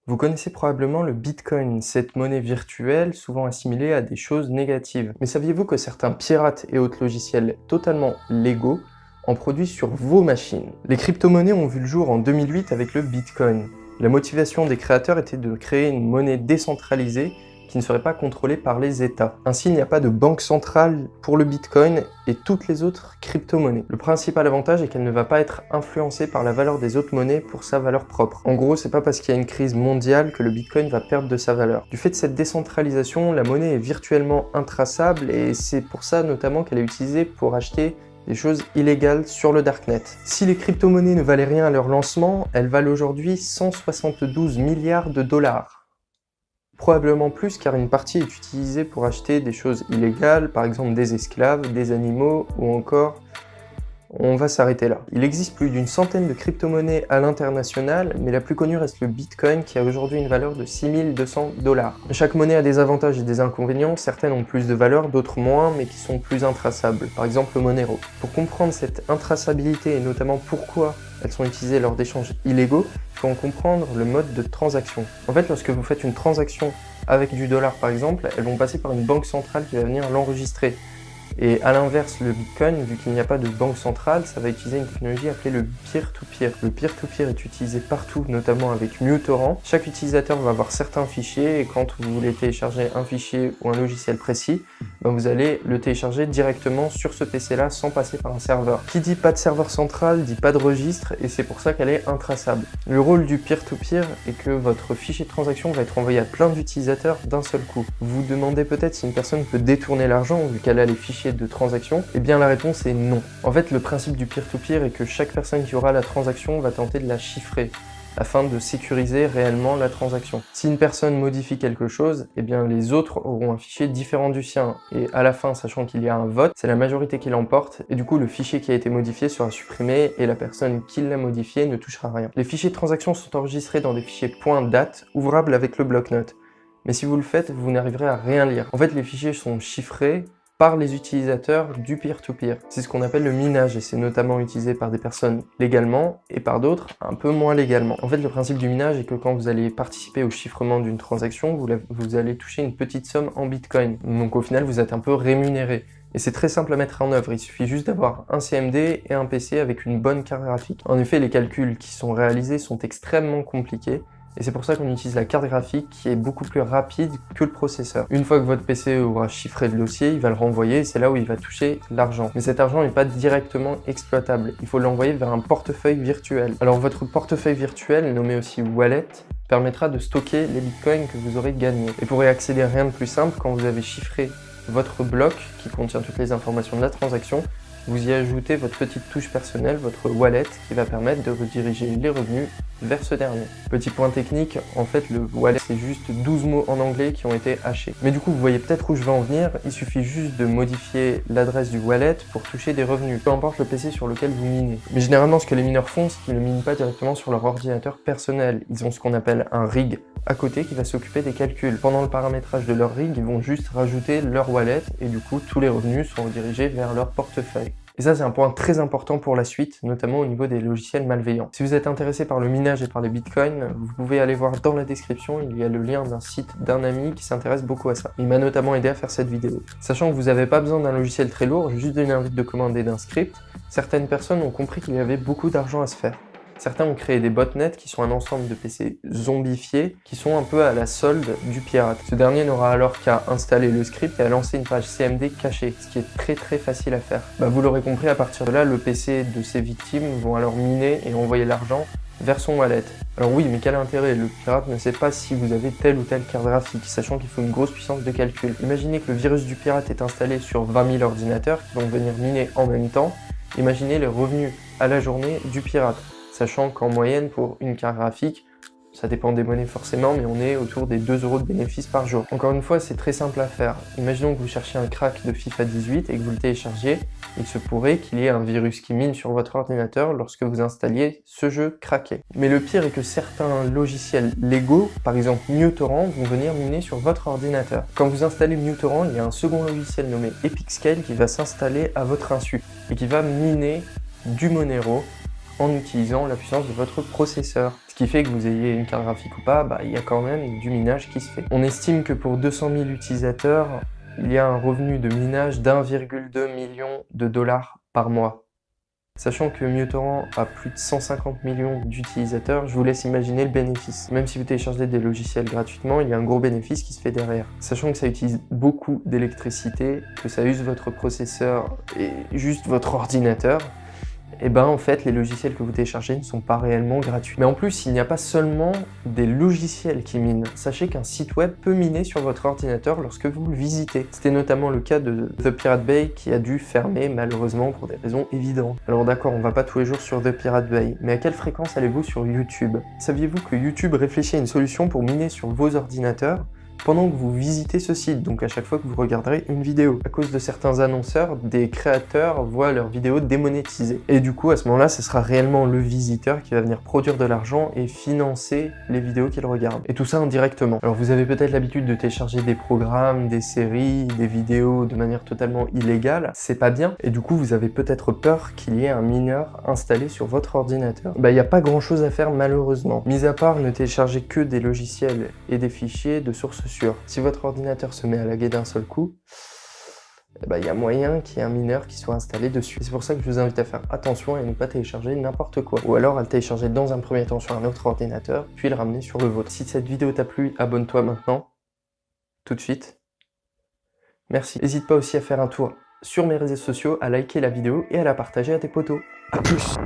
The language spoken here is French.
Vous connaissez probablement le Bitcoin, cette monnaie virtuelle souvent assimilée à des choses négatives. Mais saviez-vous que certains pirates et autres logiciels totalement légaux en produisent sur vos machines? Les crypto-monnaies ont vu le jour en 2008 avec le Bitcoin. La motivation des créateurs était de créer une monnaie décentralisée qui ne serait pas contrôlée par les États. Ainsi, il n'y a pas de banque centrale pour le Bitcoin et toutes les autres crypto-monnaies. Le principal avantage est qu'elle ne va pas être influencée par la valeur des autres monnaies pour sa valeur propre. En gros, c'est pas parce qu'il y a une crise mondiale que le Bitcoin va perdre de sa valeur. Du fait de cette décentralisation, la monnaie est virtuellement intraçable et c'est pour ça notamment qu'elle est utilisée pour acheter des choses illégales sur le darknet. Si les crypto-monnaies ne valaient rien à leur lancement, elles valent aujourd'hui 172 milliards de dollars. Probablement plus car une partie est utilisée pour acheter des choses illégales, par exemple des esclaves, des animaux ou encore... On va s'arrêter là. Il existe plus d'une centaine de crypto-monnaies à l'international, mais la plus connue reste le Bitcoin qui a aujourd'hui une valeur de 6200 dollars. Chaque monnaie a des avantages et des inconvénients, certaines ont plus de valeur, d'autres moins, mais qui sont plus intraçables, par exemple le Monero. Pour comprendre cette intraçabilité et notamment pourquoi elles sont utilisées lors d'échanges illégaux, il faut en comprendre le mode de transaction. En fait, lorsque vous faites une transaction avec du dollar par exemple, elles vont passer par une banque centrale qui va venir l'enregistrer. Et à l'inverse, le Bitcoin, vu qu'il n'y a pas de banque centrale, ça va utiliser une technologie appelée le peer-to-peer. Le peer-to-peer est utilisé partout, notamment avec MuTorrent. Chaque utilisateur va avoir certains fichiers et quand vous voulez télécharger un fichier ou un logiciel précis, vous allez le télécharger directement sur ce PC-là sans passer par un serveur. Qui dit pas de serveur central, dit pas de registre et c'est pour ça qu'elle est intraçable. Le rôle du peer-to-peer est que votre fichier de transaction va être envoyé à plein d'utilisateurs d'un seul coup. Vous vous demandez peut-être si une personne peut détourner l'argent vu qu'elle a les fichiers de transaction, eh bien la réponse est non. En fait, le principe du peer-to-peer est que chaque personne qui aura la transaction va tenter de la chiffrer afin de sécuriser réellement la transaction. Si une personne modifie quelque chose, eh bien les autres auront un fichier différent du sien et à la fin, sachant qu'il y a un vote, c'est la majorité qui l'emporte et du coup le fichier qui a été modifié sera supprimé et la personne qui l'a modifié ne touchera rien. Les fichiers de transaction sont enregistrés dans des fichiers .dat ouvrables avec le bloc-notes. Mais si vous le faites, vous n'arriverez à rien lire. En fait, les fichiers sont chiffrés par les utilisateurs du peer-to-peer. C'est ce qu'on appelle le minage et c'est notamment utilisé par des personnes légalement et par d'autres un peu moins légalement. En fait, le principe du minage est que quand vous allez participer au chiffrement d'une transaction, vous allez toucher une petite somme en Bitcoin. Donc au final, vous êtes un peu rémunéré. Et c'est très simple à mettre en œuvre, il suffit juste d'avoir un CMD et un PC avec une bonne carte graphique. En effet, les calculs qui sont réalisés sont extrêmement compliqués, et c'est pour ça qu'on utilise la carte graphique qui est beaucoup plus rapide que le processeur. Une fois que votre PC aura chiffré le dossier, il va le renvoyer et c'est là où il va toucher l'argent. Mais cet argent n'est pas directement exploitable, il faut l'envoyer vers un portefeuille virtuel. Alors votre portefeuille virtuel, nommé aussi wallet, permettra de stocker les bitcoins que vous aurez gagnés. Et pour y accéder, rien de plus simple, quand vous avez chiffré votre bloc qui contient toutes les informations de la transaction, vous y ajoutez votre petite touche personnelle, votre wallet, qui va permettre de rediriger les revenus vers ce dernier. Petit point technique, en fait le wallet c'est juste 12 mots en anglais qui ont été hachés. Mais du coup vous voyez peut-être où je vais en venir, il suffit juste de modifier l'adresse du wallet pour toucher des revenus, peu importe le PC sur lequel vous minez. Mais généralement ce que les mineurs font, c'est qu'ils ne minent pas directement sur leur ordinateur personnel. Ils ont ce qu'on appelle un rig à côté qui va s'occuper des calculs. Pendant le paramétrage de leur rig, ils vont juste rajouter leur wallet et du coup tous les revenus sont redirigés vers leur portefeuille. Et ça, c'est un point très important pour la suite, notamment au niveau des logiciels malveillants. Si vous êtes intéressé par le minage et par les bitcoins, vous pouvez aller voir dans la description, il y a le lien d'un site d'un ami qui s'intéresse beaucoup à ça. Il m'a notamment aidé à faire cette vidéo. Sachant que vous n'avez pas besoin d'un logiciel très lourd, juste d'une invite de commande et d'un script, certaines personnes ont compris qu'il y avait beaucoup d'argent à se faire. Certains ont créé des botnets qui sont un ensemble de PC zombifiés qui sont un peu à la solde du pirate. Ce dernier n'aura alors qu'à installer le script et à lancer une page CMD cachée, ce qui est très facile à faire. Vous l'aurez compris, à partir de là, le PC de ses victimes vont alors miner et envoyer l'argent vers son wallet. Alors oui, mais quel intérêt? Le pirate ne sait pas si vous avez telle ou telle carte graphique, sachant qu'il faut une grosse puissance de calcul. Imaginez que le virus du pirate est installé sur 20 000 ordinateurs qui vont venir miner en même temps. Imaginez les revenus à la journée du pirate. Sachant qu'en moyenne, pour une carte graphique, ça dépend des monnaies forcément, mais on est autour des 2 € de bénéfices par jour. Encore une fois, c'est très simple à faire. Imaginons que vous cherchiez un crack de FIFA 18 et que vous le téléchargiez. Il se pourrait qu'il y ait un virus qui mine sur votre ordinateur lorsque vous installiez ce jeu craqué. Mais le pire est que certains logiciels légaux, par exemple MuTorrent, vont venir miner sur votre ordinateur. Quand vous installez MuTorrent, il y a un second logiciel nommé EpicScale qui va s'installer à votre insu et qui va miner du Monero en utilisant la puissance de votre processeur. Ce qui qui fait que vous ayez une carte graphique ou pas, il y a quand même du minage qui se fait. On estime que pour 200 000 utilisateurs, il y a un revenu de minage d'1,2 million de dollars par mois. Sachant que MuTorrent a plus de 150 millions d'utilisateurs, je vous laisse imaginer le bénéfice. Même si vous téléchargez des logiciels gratuitement, il y a un gros bénéfice qui se fait derrière. Sachant que ça utilise beaucoup d'électricité, que ça use votre processeur et juste votre ordinateur, et en fait les logiciels que vous téléchargez ne sont pas réellement gratuits. Mais en plus, il n'y a pas seulement des logiciels qui minent. Sachez qu'un site web peut miner sur votre ordinateur lorsque vous le visitez. C'était notamment le cas de The Pirate Bay qui a dû fermer malheureusement pour des raisons évidentes. Alors d'accord, on va pas tous les jours sur The Pirate Bay, mais à quelle fréquence allez-vous sur YouTube? Saviez-vous que YouTube réfléchit à une solution pour miner sur vos ordinateurs pendant que vous visitez ce site, donc à chaque fois que vous regarderez une vidéo? À cause de certains annonceurs, des créateurs voient leurs vidéos démonétisées. Et du coup, à ce moment-là, ce sera réellement le visiteur qui va venir produire de l'argent et financer les vidéos qu'il regarde. Et tout ça indirectement. Alors vous avez peut-être l'habitude de télécharger des programmes, des séries, des vidéos de manière totalement illégale. C'est pas bien. Et du coup, vous avez peut-être peur qu'il y ait un mineur installé sur votre ordinateur. Il n'y a pas grand-chose à faire malheureusement. Mis à part ne télécharger que des logiciels et des fichiers de sources sûres. Si votre ordinateur se met à laguer d'un seul coup, il y a moyen qu'il y ait un mineur qui soit installé dessus. C'est pour ça que je vous invite à faire attention et à ne pas télécharger n'importe quoi. Ou alors à le télécharger dans un premier temps sur un autre ordinateur, puis le ramener sur le vôtre. Si cette vidéo t'a plu, abonne-toi maintenant, tout de suite. Merci. N'hésite pas aussi à faire un tour sur mes réseaux sociaux, à liker la vidéo et à la partager à tes potos. A plus!